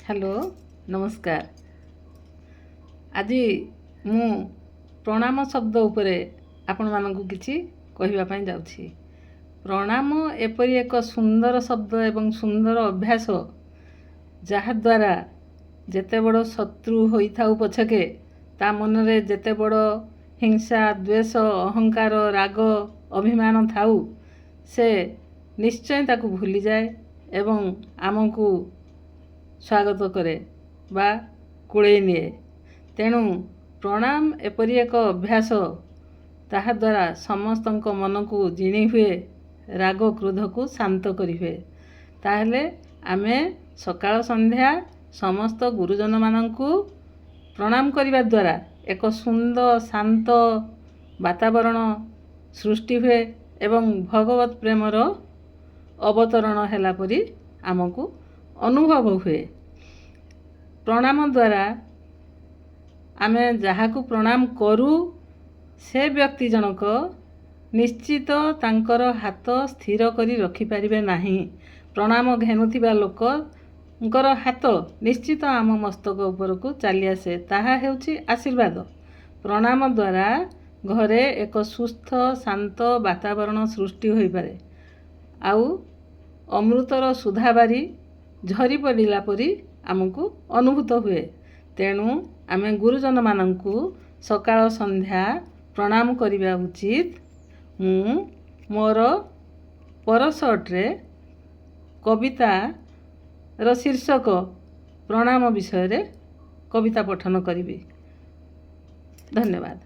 Hello नमस्कार। आज मु प्रणाम शब्द उपरे आपण मानकु किछि कहिबा पई जाउछि। प्रणाम एपरि एक सुंदर शब्द एवं सुंदर अभ्यास जहा द्वारा जेते बड़ शत्रु होई थाउ पछके ता मनरे जेते बड़ हिंसा द्वेष अहंकार राग अभिमान थाउ से निश्चय ताकू भूली जाए एवं आमको स्वागत करे बा कुड़े निए। तेणु प्रणाम एपरि एक अभ्यास ताहा द्वारा समस्त मन को जिणी हुए, राग क्रोध को शांत करी हुए। ताहले आमे सकाळ संध्या समस्त गुरुजन माननकु प्रणाम करिबा द्वारा एक सुंदर शांत वातावरण सृष्टि हुए एवं भगवत प्रेमर अवतरण हैला परी आमको अनुभव हुए। प्रणाम द्वारा आमे जहाकू प्रणाम करू से व्यक्ति जनक निश्चित तांकर हाथ स्थिर करी रखी पारिबे नाही। प्रणाम घेनुथिबा लोकंकर हाथ निश्चित आम मस्तक उपरकू चली आसे, ताहा हेउछि आशीर्वाद। प्रणाम द्वारा घरे एक सुस्थ शांत वातावरण सृष्टि होई पारे। आउ अमृतर सुधाबारी झरी पड़िला परी आमको अनुभूत हुए। तेणु आमे गुरुजन माननकु सकाळ संध्या प्रणाम करिबा उचित। मु मोर परशर्ट रे कविता रो शीर्षक प्रणाम विषय रे कविता पठन करिबी। धन्यवाद।